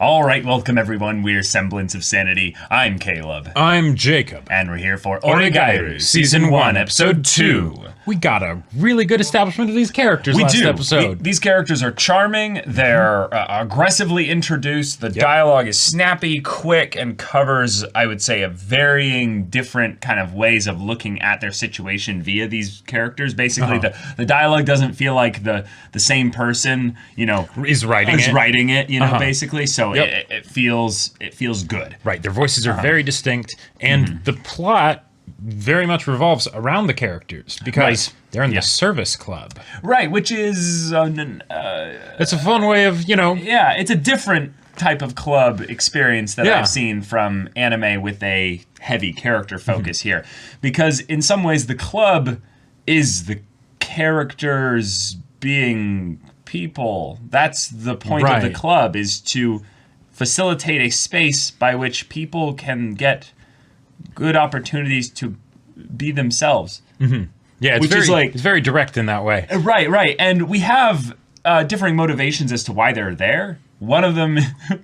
All right, welcome everyone. We're Semblance of Sanity. I'm Caleb. I'm Jacob. And we're here for Oregairu, Season 1, Episode 2. We got a really good establishment of these characters last episode. These characters are charming. They're aggressively introduced. The dialogue is snappy, quick, and covers, I would say, a varying different kind of ways of looking at their situation via these characters. Basically, the dialogue doesn't feel like the same person, is writing it, basically. So it feels good. Right. Their voices are very distinct, and the plot very much revolves around the characters because they're in the service club. Right, which is it's a fun way of, Yeah, it's a different type of club experience that I've seen from anime with a heavy character focus here. Because in some ways the club is the characters being people. That's the point of the club, is to facilitate a space by which people can get good opportunities to be themselves. Yeah, it's very direct in that way. Right. And we have differing motivations as to why they're there. One of them,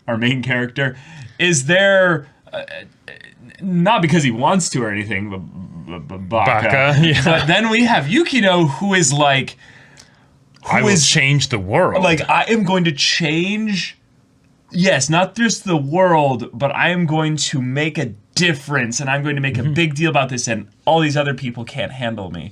our main character, is there not because he wants to or anything, Baka. But then we have Yukino, who is like... I will change the world. Like, I am going to change... Yes, not just the world, but I am going to make a difference, and I'm going to make a big deal about this, and all these other people can't handle me.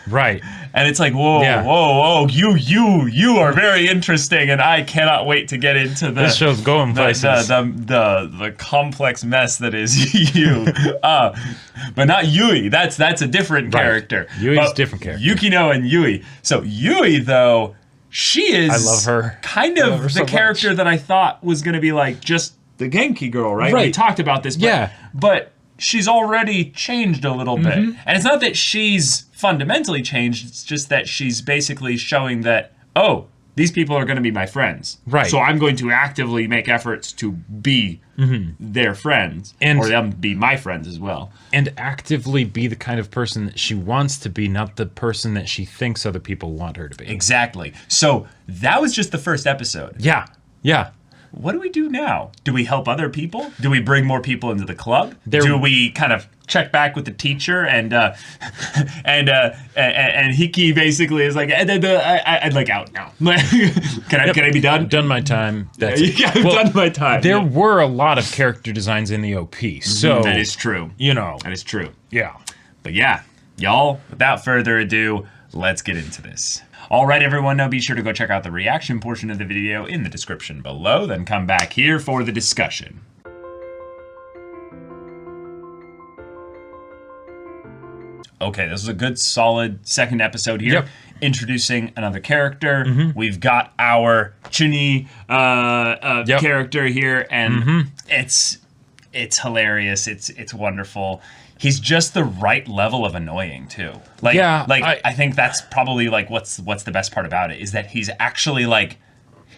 Right. And it's like, whoa, you are very interesting, and I cannot wait to get into this show's going places. The complex mess that is you. But not Yui. That's a different character. Yui's a different character. Yukino and Yui. So Yui, though, she is I love her. Kind of the so character that I thought was going to be like just the Genki girl, right? We talked about this, but she's already changed a little bit. And it's not that she's fundamentally changed, it's just that she's basically showing that, these people are going to be my friends. Right. So I'm going to actively make efforts to be their friends, or them be my friends as well. And actively be the kind of person that she wants to be, not the person that she thinks other people want her to be. Exactly. So that was just the first episode. Yeah. What do we do now? Do we help other people? Do we bring more people into the club? Do we kind of check back with the teacher and Hiki basically is like, I'd like out now. Can I be done? Done my time. I've done my time. There were a lot of character designs in the OP, so that is true. That is true. Yeah. But yeah, y'all, without further ado, let's get into this. All right, everyone, now be sure to go check out the reaction portion of the video in the description below, then come back here for the discussion. Okay, this is a good, solid second episode here. Introducing another character. We've got our Chuni character here, and it's hilarious. It's wonderful. He's just the right level of annoying too. I think that's probably like what's the best part about it, is that he's actually like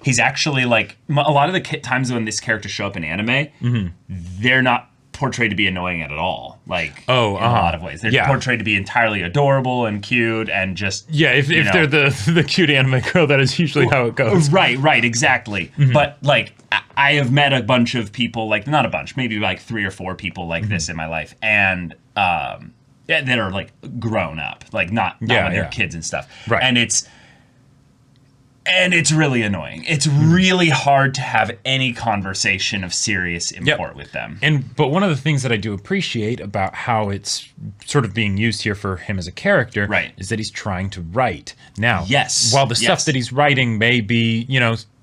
a lot of the times when this character show up in anime, they're not portrayed to be annoying at all. In a lot of ways, they're portrayed to be entirely adorable and cute and just if they're the cute anime girl, that is usually how it goes. Right, exactly. But I have met a bunch of people, not a bunch, maybe like 3 or 4 people like this in my life, and that are like grown up, not when they're kids and stuff. Right. And it's really annoying. It's really hard to have any conversation of serious import with them. But one of the things that I do appreciate about how it's sort of being used here for him as a character is that he's trying to write. Now, while the stuff that he's writing may be,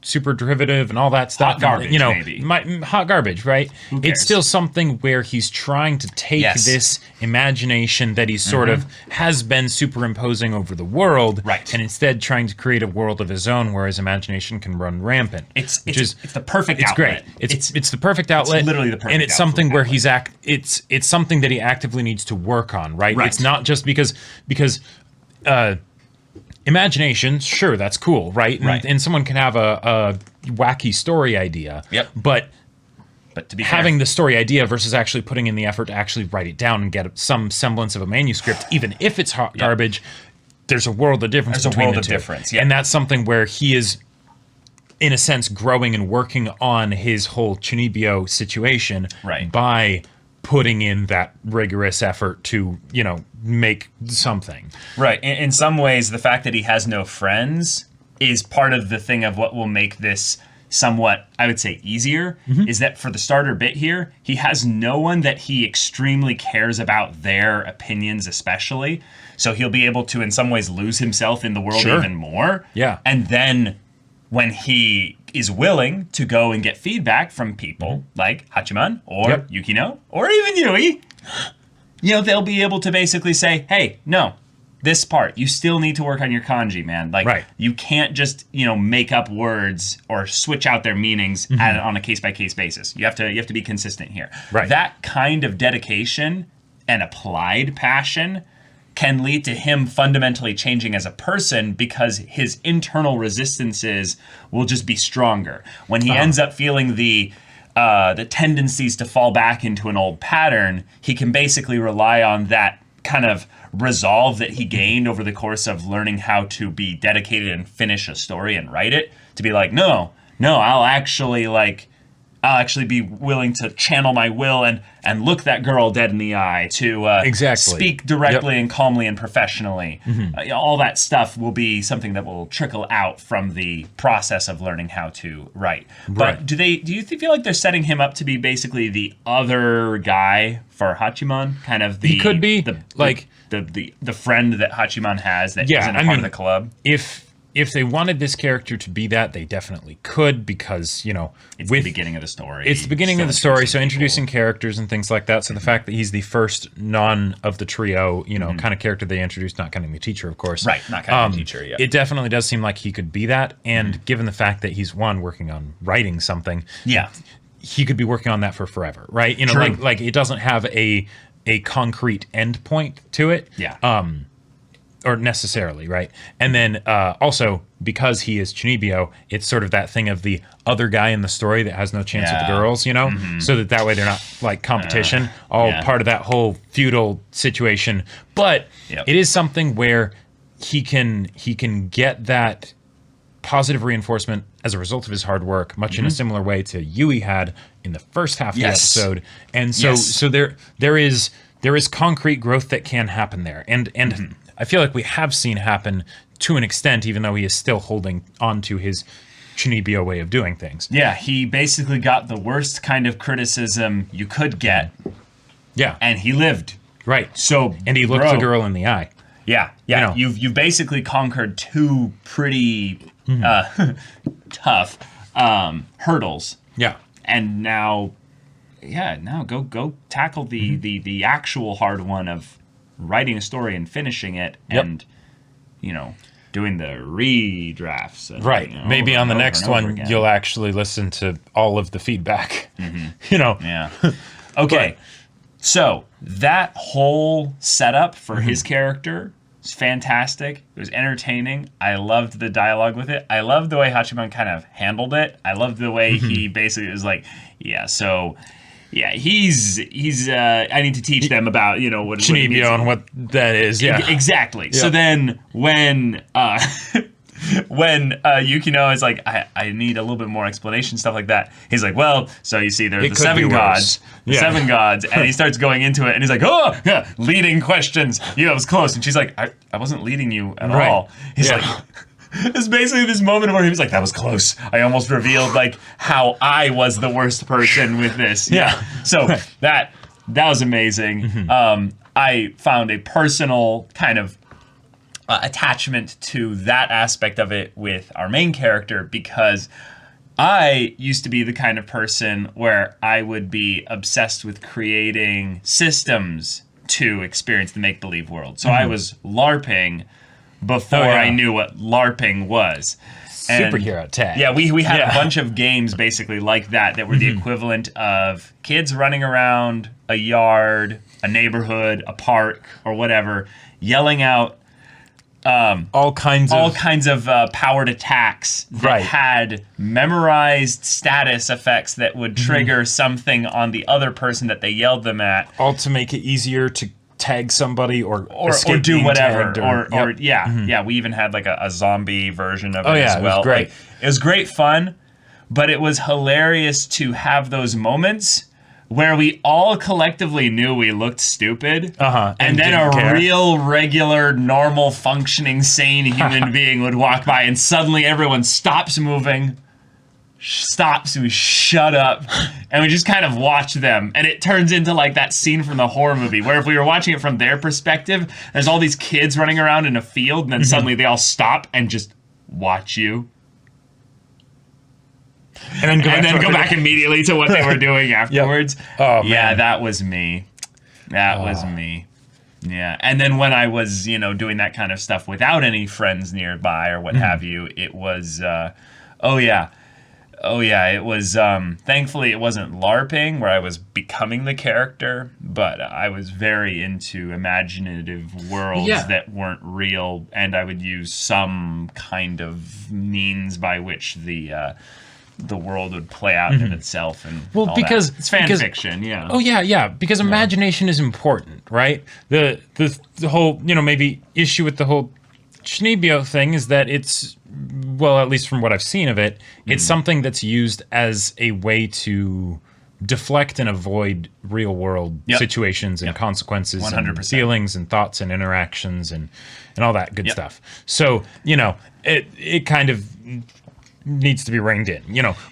super derivative and all that stuff. Hot garbage, maybe. Hot garbage, right? It's still something where he's trying to take this imagination that he sort of has been superimposing over the world, and instead trying to create a world of his own where his imagination can run rampant. It's the perfect outlet. Great. It's the perfect outlet. It's literally the perfect outlet. And it's something where it's something that he actively needs to work on, right? It's not just because imagination, sure, that's cool, right? And someone can have a wacky story idea. But to be having the story idea versus actually putting in the effort to actually write it down and get some semblance of a manuscript, even if it's hot garbage, there's a world of difference between the two. Difference, and that's something where he is in a sense, growing and working on his whole chuunibyo situation by putting in that rigorous effort to, make something. Right. In some ways, the fact that he has no friends is part of the thing of what will make this somewhat, I would say, easier, is that for the starter bit here, he has no one that he extremely cares about their opinions especially. So he'll be able to, in some ways, lose himself in the world even more. Yeah. And then when he is willing to go and get feedback from people like Hachiman or Yukino or even Yui, they'll be able to basically say, hey, no, this part, you still need to work on your kanji, man. Like, you can't just, make up words or switch out their meanings on a case-by-case basis. You have to be consistent here. Right. That kind of dedication and applied passion can lead to him fundamentally changing as a person because his internal resistances will just be stronger. When he ends up feeling the tendencies to fall back into an old pattern, he can basically rely on that kind of resolve that he gained over the course of learning how to be dedicated and finish a story and write it, to be like, no, I'll actually be willing to channel my will and look that girl dead in the eye, to speak directly and calmly and professionally. All that stuff will be something that will trickle out from the process of learning how to write. But do you feel like they're setting him up to be basically the other guy for Hachiman? Kind of the... He could be. The friend that Hachiman has that isn't a part of the club? If they wanted this character to be that, they definitely could, because, it's the beginning of the story. It's the beginning of the story, so introducing characters and things like that. So the fact that he's the first non of the trio, kind of character they introduced, not counting the teacher, of course. Right, not counting the teacher, It definitely does seem like he could be that, and given the fact that he's, working on writing something, he could be working on that for forever, right? Like it doesn't have a concrete end point to it. Or necessarily, right? And then also, because he is chuunibyo, it's sort of that thing of the other guy in the story that has no chance with the girls, so that way they're not like competition, part of that whole feudal situation. But it is something where he can get that positive reinforcement as a result of his hard work, much in a similar way to Yui had in the first half of the episode. And so there is concrete growth that can happen there. And I feel like we have seen happen to an extent, even though he is still holding on to his chuunibyo way of doing things. Yeah, he basically got the worst kind of criticism you could get. Yeah. And he lived. Right. So, and he looked the girl in the eye. Yeah. You've basically conquered two pretty tough hurdles. Yeah. And now go tackle the actual hard one of writing a story and finishing it and doing the redrafts and, maybe on the next one you'll actually listen to all of the feedback. Okay. So that whole setup for his character is fantastic. It was entertaining. I loved the dialogue with it. I loved the way Hachiman kind of handled it. I loved the way he basically was like, he's I need to teach them about, what chuunibyo and what that is. Yeah. Exactly. Yep. So then when Yukino is like, I need a little bit more explanation, stuff like that. He's like, well, so you see, there's the seven gods. The seven gods. And he starts going into it, and he's like, oh, yeah, leading questions. It was close. And she's like, I wasn't leading you at all. He's like... It's basically this moment where he was like, that was close. I almost revealed like how I was the worst person with this. So that was amazing. I found a personal kind of attachment to that aspect of it with our main character, because I used to be the kind of person where I would be obsessed with creating systems to experience the make-believe world. So I was LARPing before I knew what LARPing was. Superhero tag. Yeah, we had a bunch of games basically like that were the equivalent of kids running around a yard, a neighborhood, a park, or whatever, yelling out all kinds of powered attacks that had memorized status effects that would trigger something on the other person that they yelled them at. All to make it easier to tag somebody or do whatever tagged, yeah, we even had like a zombie version of it yeah, as well. It was great. Like, it was great fun, but it was hilarious to have those moments where we all collectively knew we looked stupid, and then a real, regular, normal, functioning, sane human being would walk by, and suddenly everyone stops moving, we shut up, and we just kind of watch them, and it turns into like that scene from the horror movie, where if we were watching it from their perspective, there's all these kids running around in a field, and then suddenly they all stop and just watch you. And then go back immediately to what they were doing afterwards. Yep. Oh, yeah, man. that was me. That was me. Yeah. And then when I was, doing that kind of stuff without any friends nearby or what have you, it was, it was, thankfully it wasn't LARPing where I was becoming the character, but I was very into imaginative worlds that weren't real, and I would use some kind of means by which the world would play out in itself, and because it's fan fiction, yeah. Oh yeah, because imagination is important, right? The whole maybe issue with the whole chuunibyo thing is that it's, well, at least from what I've seen of it, it's something that's used as a way to deflect and avoid real world situations and consequences 100%. And feelings and thoughts and interactions and all that good stuff. So it kind of needs to be reined in,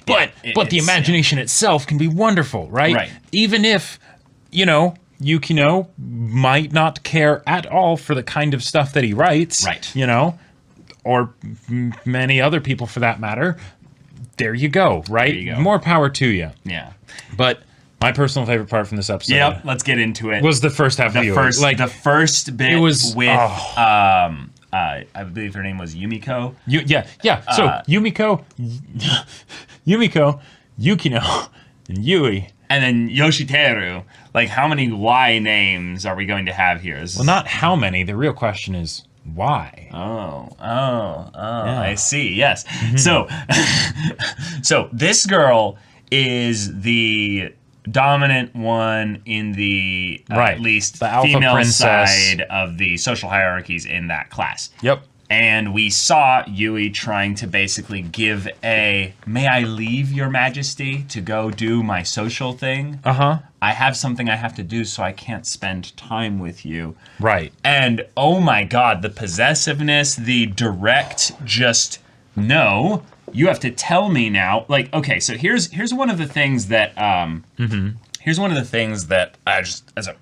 but the imagination itself can be wonderful, right? Even if Yukino might not care at all for the kind of stuff that he writes, or many other people for that matter. There you go, right? There you go. More power to you. Yeah. But my personal favorite part from this episode, yep, let's get into it. Was the first half of the first bit. It was with I believe her name was Yumiko. So Yumiko, Yukino, and Yui. And then Yoshiteru. Like, how many Y names are we going to have here? Well, not how many. The real question is why. I see. Yes. So this girl is the dominant one in the at least the female princess side of the social hierarchies in that class. Yep. And we saw Yui trying to basically give may I leave, Your Majesty, to go do my social thing? I have something I have to do, so I can't spend time with you. Right. And oh my God, the possessiveness, the direct just, no, you have to tell me now. Like, okay, so here's one of the things that, here's one of the things that I just, as a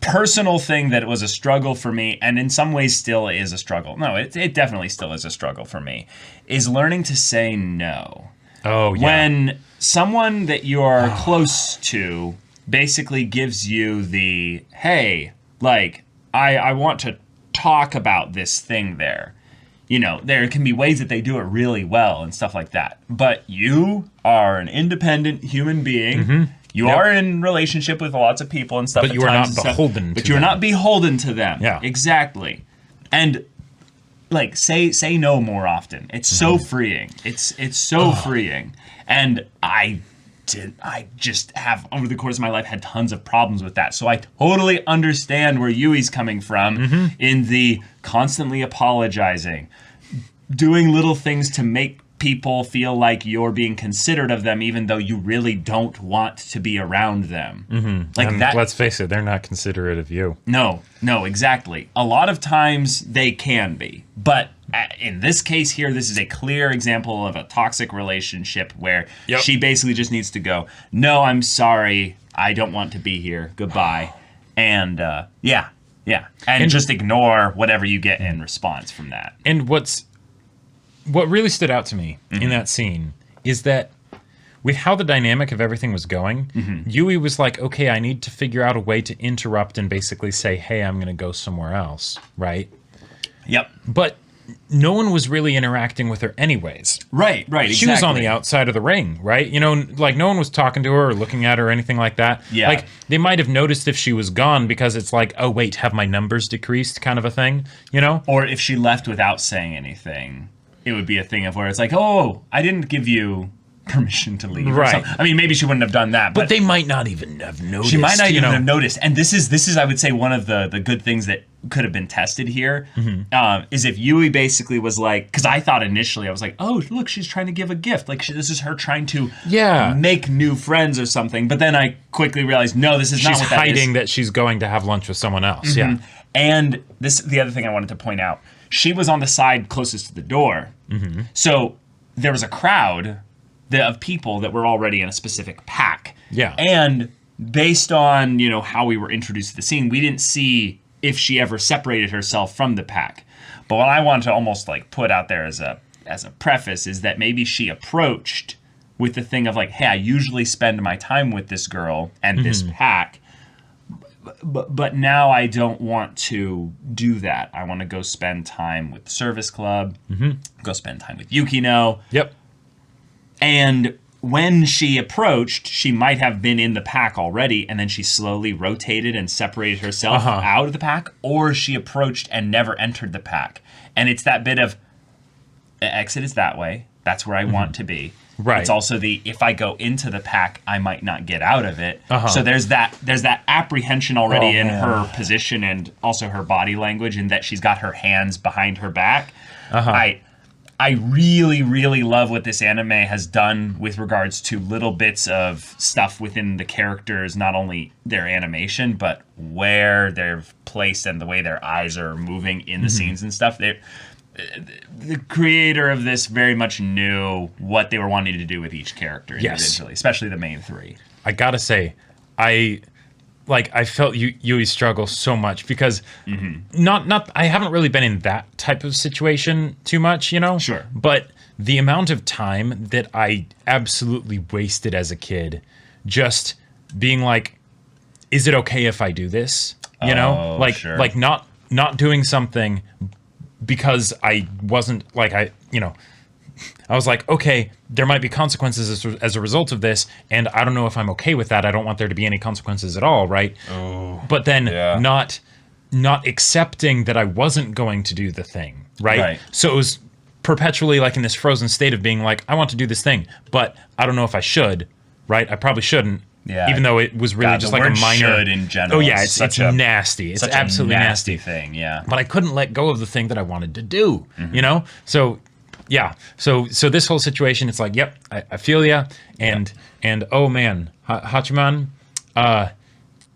personal thing that it was a struggle for me, and in some ways still is a struggle. No, it definitely still is a struggle for me, is learning to say no. Oh, yeah. When someone that you're close to basically gives you the, hey, like, I want to talk about this thing there. There can be ways that they do it really well and stuff like that. But you are an independent human being. You are in relationship with lots of people and stuff. But you are not beholden to them. But you are not beholden to them. Yeah. Exactly. And, like, say no more often. It's so freeing. It's so freeing. And I just have, over the course of my life, had tons of problems with that. So I totally understand where Yui's coming from in the constantly apologizing, doing little things to make people feel like you're being considerate of them, even though you really don't want to be around them. Like and that. Let's face it, they're not considerate of you. No, exactly. A lot of times they can be, but in this case here, this is a clear example of a toxic relationship where she basically just needs to go, no, I'm sorry, I don't want to be here, goodbye. And and just ignore whatever you get in response from that. And what really stood out to me in that scene is that with how the dynamic of everything was going, Yui was like, okay, I need to figure out a way to interrupt and basically say, hey, I'm going to go somewhere else, right? Yep. But no one was really interacting with her anyways. Right, exactly. She was on the outside of the ring, right? Like no one was talking to her or looking at her or anything like that. Yeah. Like they might have noticed if she was gone because it's like, oh, wait, have my numbers decreased kind of a thing, Or if she left without saying anything. It would be a thing of where it's like, oh, I didn't give you permission to leave. Right. I mean, maybe she wouldn't have done that, but they might not even have noticed. She might not even have noticed. And this is, I would say, one of the good things that could have been tested here, is if Yui basically was like, because I thought initially, I was like, oh, look, she's trying to give a gift. Like, this is her trying to make new friends or something. But then I quickly realized, no, this is not what that is. She's hiding that she's going to have lunch with someone else. Yeah. And the other thing I wanted to point out, she was on the side closest to the door. So there was a crowd of people that were already in a specific pack. Yeah. And based on, how we were introduced to the scene, we didn't see if she ever separated herself from the pack. But what I wanted to almost like put out there as a preface is that maybe she approached with the thing of like, hey, I usually spend my time with this girl and this pack, but now I don't want to do that. I want to go spend time with the service club, go spend time with Yukino. Yep. And when she approached, she might have been in the pack already, and then she slowly rotated and separated herself out of the pack, or she approached and never entered the pack. And it's that bit of, exit is that way. That's where I want to be. Right. It's also if I go into the pack, I might not get out of it. So there's that apprehension already in her position and also her body language, and that she's got her hands behind her back. I really, really love what this anime has done with regards to little bits of stuff within the characters, not only their animation, but where they're placed and the way their eyes are moving in the scenes and stuff. The creator of this very much knew what they were wanting to do with each character individually, especially the main three. I gotta say, I felt Yui struggle so much because I haven't really been in that type of situation too much, Sure. But the amount of time that I absolutely wasted as a kid just being like, is it okay if I do this? Sure. Like not doing something because I wasn't I was like, okay, there might be consequences as a result of this, and I don't know if I'm okay with that. I don't want there to be any consequences at all, right? Oh, but then not accepting that I wasn't going to do the thing, right? So it was perpetually like in this frozen state of being like, I want to do this thing, but I don't know if I should, right? I probably shouldn't. Yeah. Even though it was really just like a minor. Should in general. Oh yeah, it's nasty. It's absolutely nasty thing. Yeah. But I couldn't let go of the thing that I wanted to do. So. Yeah, so this whole situation, it's like, yep, I feel ya, and oh man, Hachiman,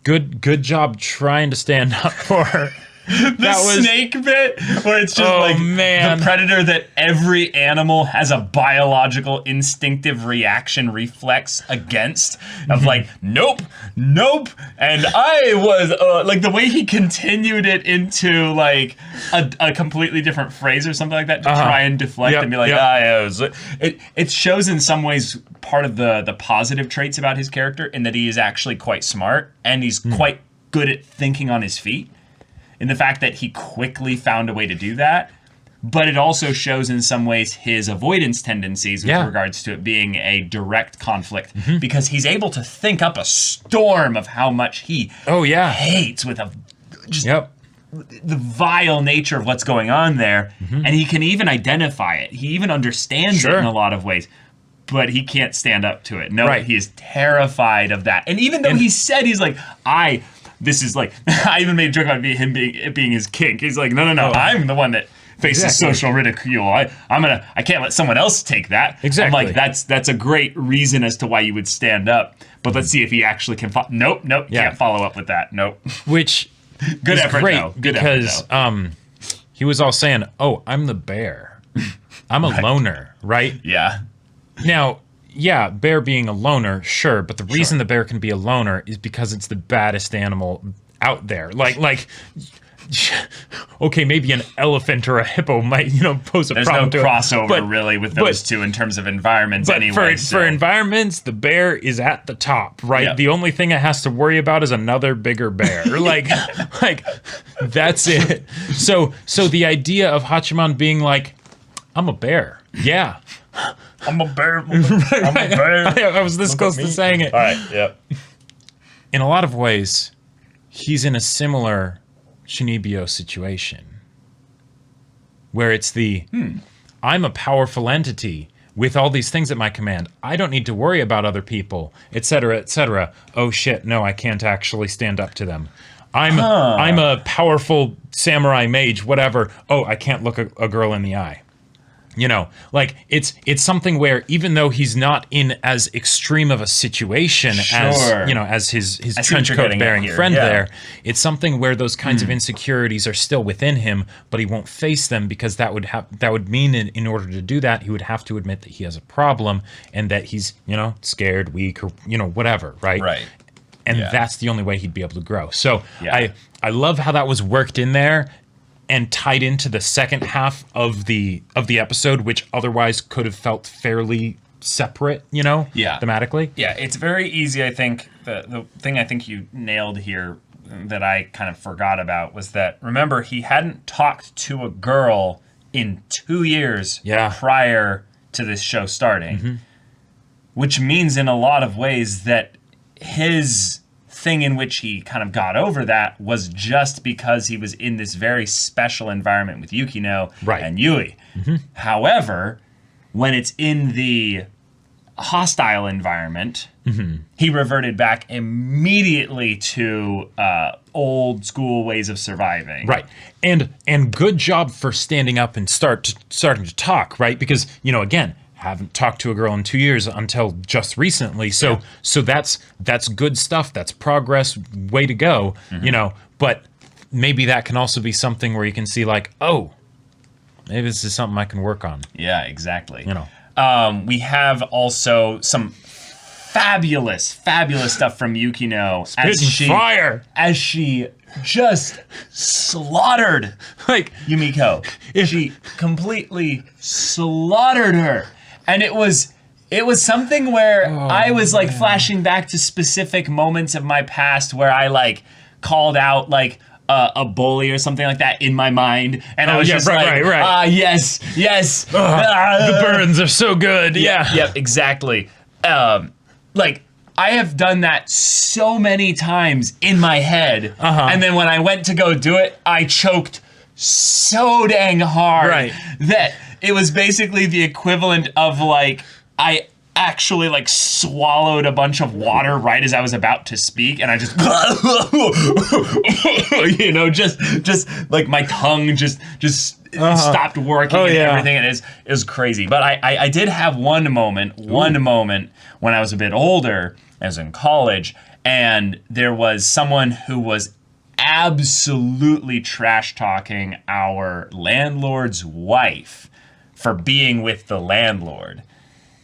good job trying to stand up for her. Snake bit where it's just the predator that every animal has a biological instinctive reaction reflex against of like, nope, and I was like the way he continued it into like a completely different phrase or something like that to try and deflect and be like, it shows in some ways part of the positive traits about his character in that he is actually quite smart and he's quite good at thinking on his feet. In the fact that he quickly found a way to do that, but it also shows in some ways his avoidance tendencies with regards to it being a direct conflict, because he's able to think up a storm of how much he hates with the vile nature of what's going on there, and he can even identify it. He even understands it in a lot of ways. But he can't stand up to it. No, he is terrified of that. And even though he said, he's like, this is like, I even made a joke about him being his kink. He's like, no, I'm the one that faces social ridicule. I can't let someone else take that. Exactly. I'm like, that's a great reason as to why you would stand up. But let's see if he actually can. Nope, can't follow up with that. Nope. Which good is effort, great though. Good because effort, he was all saying, "Oh, I'm the bear. I'm a loner, right?" Yeah. Now. Yeah, bear being a loner, sure, but the reason the bear can be a loner is because it's the baddest animal out there. Like, okay, maybe an elephant or a hippo might, pose a problem. There's no crossover really with those two in terms of environments anyway. For environments, the bear is at the top, right? Yep. The only thing it has to worry about is another bigger bear. like that's it. So the idea of Hachiman being like, I'm a bear. Yeah. I'm a bear. I'm a bear. I was this close to saying it. All right, yep. In a lot of ways, he's in a similar chuunibyo situation. Where it's I'm a powerful entity with all these things at my command. I don't need to worry about other people, etc., etc. Oh shit, no, I can't actually stand up to them. I'm a powerful samurai mage, whatever. Oh, I can't look a girl in the eye. You know, like it's something where even though he's not in as extreme of a situation as his trench coat bearing friend there, it's something where those kinds of insecurities are still within him, but he won't face them because that would mean in order to do that he would have to admit that he has a problem and that he's scared, weak, or whatever, right? Right. And that's the only way he'd be able to grow. So I love how that was worked in there and tied into the second half of the episode, which otherwise could have felt fairly separate, thematically. Yeah, it's very easy, I think. The thing I think you nailed here that I kind of forgot about was that, remember, he hadn't talked to a girl in 2 years prior to this show starting, which means in a lot of ways that his thing in which he kind of got over that was just because he was in this very special environment with Yukino and Yui. However, when it's in the hostile environment, he reverted back immediately to old school ways of surviving. Right. And good job for standing up and starting to talk, right? Because, again, haven't talked to a girl in 2 years until just recently. So that's good stuff. That's progress. Way to go. But maybe that can also be something where you can see like, oh, maybe this is something I can work on. Yeah, exactly. We have also some fabulous stuff from Yukino as she just slaughtered Yumiko. She completely slaughtered her. And it was something where I was like flashing back to specific moments of my past where I like called out like a bully or something like that in my mind, and I was yes. The burns are so good. Yep, exactly. Like I have done that so many times in my head, and then when I went to go do it, I choked so dang hard that it was basically the equivalent of like I actually like swallowed a bunch of water right as I was about to speak, and I just just like my tongue just stopped working and everything. And it was crazy. But I did have one moment when I was a bit older, I was in college, and there was someone who was absolutely trash talking our landlord's wife for being with the landlord.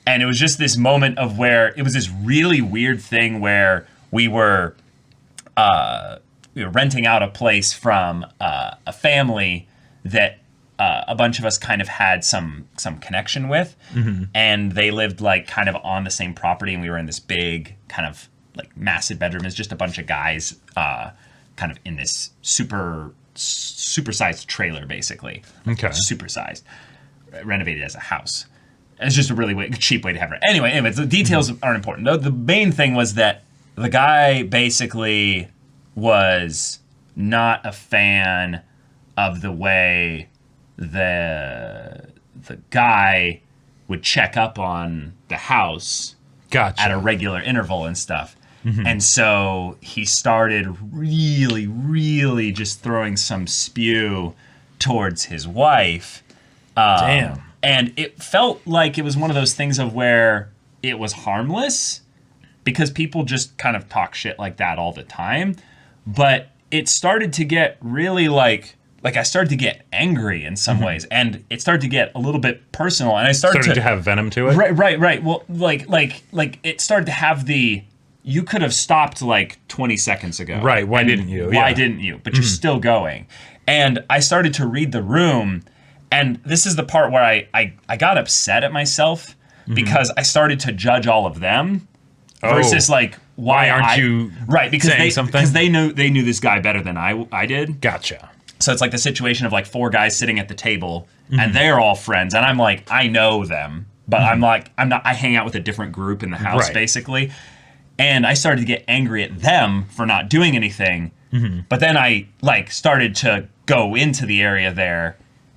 And it was just this moment of where it was this really weird thing where we were renting out a place from a family that a bunch of us kind of had some connection with, and they lived like kind of on the same property, and we were in this big kind of like massive bedroom. It's just a bunch of guys kind of in this supersized trailer, basically. Okay. Supersized, renovated as a house. It's just a really cheap way to have it. Anyway, the details aren't important. The main thing was that the guy basically was not a fan of the way the guy would check up on the house at a regular interval and stuff. And so he started really, really just throwing some spew towards his wife. Damn. And it felt like it was one of those things of where it was harmless because people just kind of talk shit like that all the time. But it started to get really like I started to get angry in some ways, and it started to get a little bit personal, and I started to have venom to it. Right. Well, like it started to have you could have stopped like 20 seconds ago. Right. Why didn't you? Why didn't you? But you're still going. And I started to read the room. And this is the part where I got upset at myself because I started to judge all of them versus like why aren't you because saying something? Because they knew this guy better than I did. Gotcha. So it's like the situation of like four guys sitting at the table and they're all friends, and I'm like, I know them, but I'm not. I hang out with a different group in the house basically, and I started to get angry at them for not doing anything. But then I like started to go into the area there.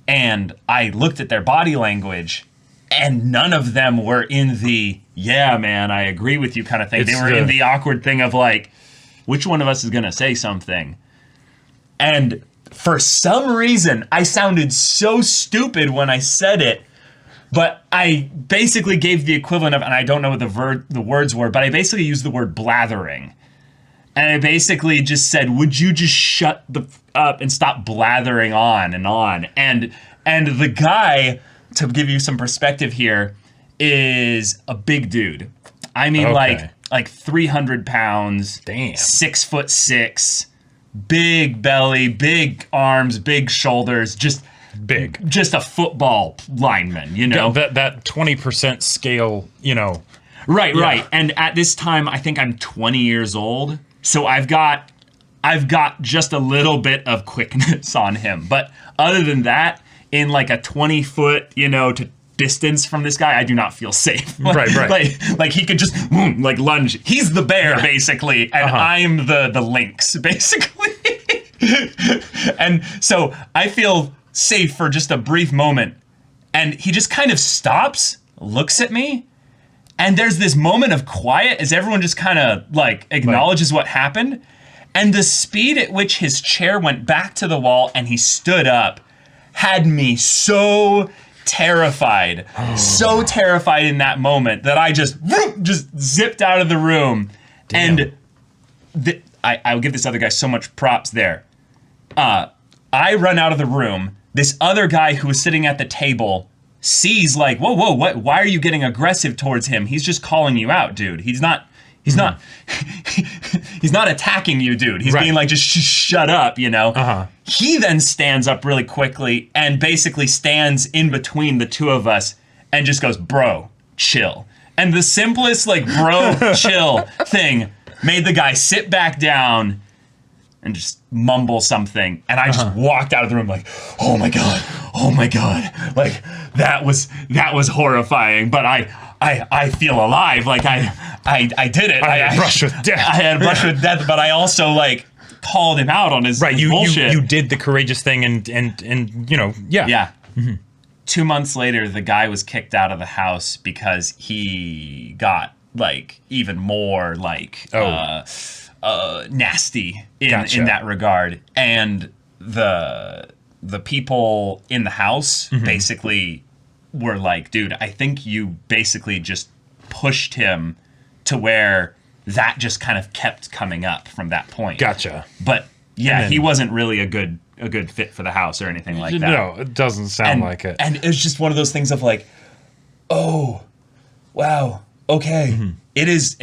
And I looked at their body language, And none of them were in the, yeah, man, I agree with you kind of thing. They were in the awkward thing of like, which one of us is going to say something? And for some reason, I sounded so stupid when I said it, but I basically gave the equivalent of, and I don't know what the words were, but I basically used the word blathering. And I basically just said, would you just shut up and stop blathering on and on? And the guy, to give you some perspective here, is a big dude. I mean, like 300 pounds. Damn. 6'6", big belly, big arms, big shoulders, just a football lineman, you know? That 20% scale, you know. Right. And at this time, I think I'm 20 years old. So I've got just a little bit of quickness on him. But other than that, in like a 20-foot, you know, to distance from this guy, I do not feel safe. Right. Like he could just like lunge. He's the bear basically, and I'm the lynx basically. And so I feel safe for just a brief moment, and he just kind of stops, looks at me, and there's this moment of quiet as everyone just kind of like acknowledges what happened, and the speed at which his chair went back to the wall and he stood up had me so terrified in that moment that I just zipped out of the room. Damn. And I'll give this other guy so much props there. I run out of the room. This other guy who was sitting at the table sees like, whoa, what? Why are you getting aggressive towards him? He's just calling you out, dude. He's not attacking you, dude. He's being like, just shut up, you know? He then stands up really quickly and basically stands in between the two of us and just goes, bro, chill. And the simplest like bro, chill thing made the guy sit back down and just mumble something. And I just walked out of the room like, oh my God. Like that was horrifying, but I feel alive. Like I did it. I had a brush with death. I had a brush with death, but I also like called him out on his bullshit. You did the courageous thing and you know, yeah. 2 months later, the guy was kicked out of the house because he got like even more like nasty in that regard. And the people in the house basically were like, dude, I think you basically just pushed him to where that just kind of kept coming up from that point. Gotcha. But yeah, he wasn't really a good fit for the house or anything like that. No, it doesn't sound like it. And it was just one of those things of like, oh, wow, okay. It is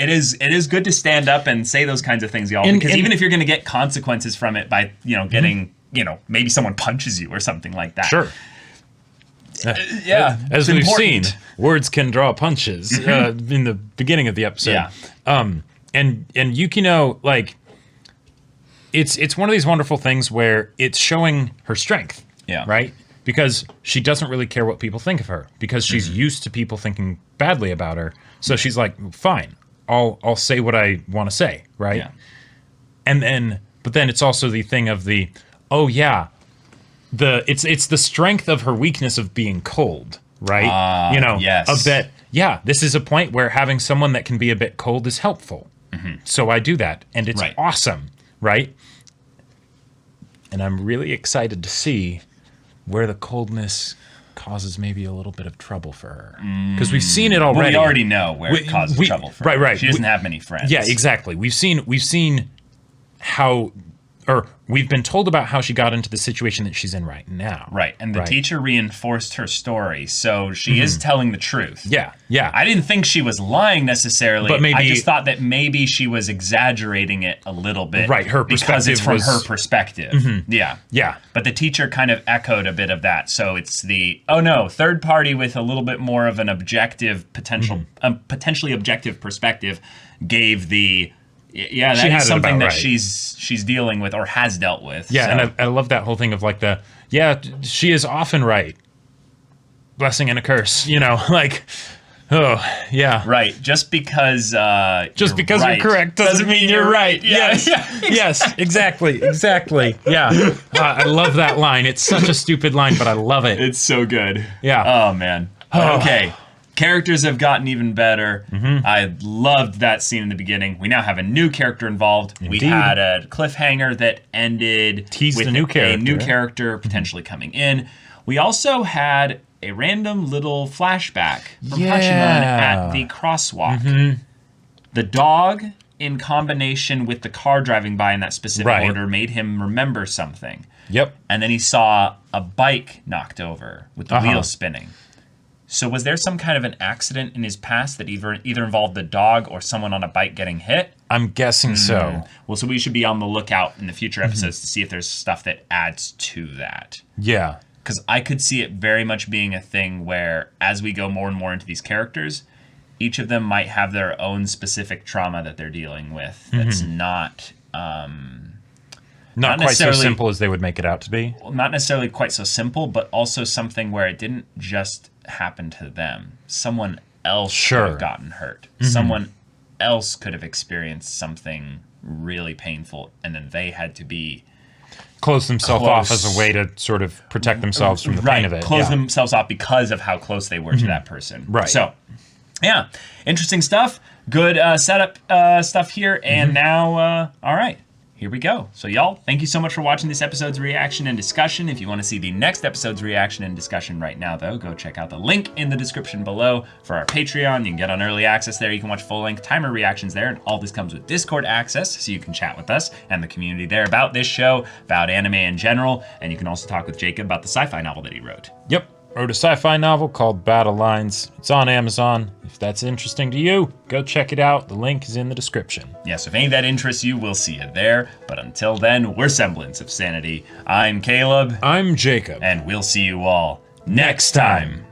good to stand up and say those kinds of things, y'all. Because even if you're going to get consequences from it by, you know, getting, you know, maybe someone punches you or something like that. Sure. Yeah. As we've seen, words can draw punches in the beginning of the episode. Yeah. And Yukino, like, it's one of these wonderful things where it's showing her strength. Yeah. Right? Because she doesn't really care what people think of her because she's used to people thinking badly about her. So she's like, fine, I'll say what I want to say, right? Yeah. But then it's also the thing of the, oh yeah, it's the strength of her weakness of being cold, right? You know, yes. Of that, yeah, this is a point where having someone that can be a bit cold is helpful. So I do that, and it's awesome, right? And I'm really excited to see where the coldness causes maybe a little bit of trouble for her. Because we've seen it already. Well, we already know where it causes trouble for her. Right. She doesn't have many friends. Yeah, exactly. We've seen how, or we've been told about how she got into the situation that she's in right now. Right, and the teacher reinforced her story, so she is telling the truth. Yeah. I didn't think she was lying necessarily, but maybe, I just thought that maybe she was exaggerating it a little bit. Right, her perspective because it's from her perspective. Yeah. But the teacher kind of echoed a bit of that, so it's the, third party with a little bit more of an objective, potentially objective perspective gave the... Yeah, that is something that she's dealing with or has dealt with. Yeah, so. And I love that whole thing of like she is often right. Blessing and a curse, you know, like, oh, yeah. Right, just because you're correct doesn't mean you're right. Yes, yes, exactly. Yeah, I love that line. It's such a stupid line, but I love it. It's so good. Yeah. Oh, man. Okay. Characters have gotten even better. I loved that scene in the beginning. We now have a new character involved. Indeed. We had a cliffhanger that ended with a new character potentially coming in. We also had a random little flashback from Hachiman at the crosswalk. The dog, in combination with the car driving by in that specific order, made him remember something. Yep. And then he saw a bike knocked over with the wheel spinning. So was there some kind of an accident in his past that either involved the dog or someone on a bike getting hit? I'm guessing so. Well, so we should be on the lookout in the future episodes to see if there's stuff that adds to that. Yeah. Because I could see it very much being a thing where, as we go more and more into these characters, each of them might have their own specific trauma that they're dealing with that's not quite so simple as they would make it out to be. Well, not necessarily quite so simple, but also something where it didn't just happen to them. Someone else could have gotten hurt. Someone else could have experienced something really painful, and then they had to be close themselves off as a way to sort of protect themselves from the pain of it. Close themselves off because of how close they were to that person. Right. So, yeah, interesting stuff. Good setup stuff here. And now, all right, here we go. So, y'all, thank you so much for watching this episode's reaction and discussion. If you want to see the next episode's reaction and discussion right now, though, go check out the link in the description below for our Patreon. You can get on early access there. You can watch full-length timer reactions there. And all this comes with Discord access, so you can chat with us and the community there about this show, about anime in general. And you can also talk with Jacob about the sci-fi novel that he wrote. Yep. Wrote a sci-fi novel called Battle Lines. It's on Amazon. If that's interesting to you, go check it out. The link is in the description. Yes, if any of that interests you, we'll see you there. But until then, we're Semblance of Sanity. I'm Caleb. I'm Jacob. And we'll see you all next time.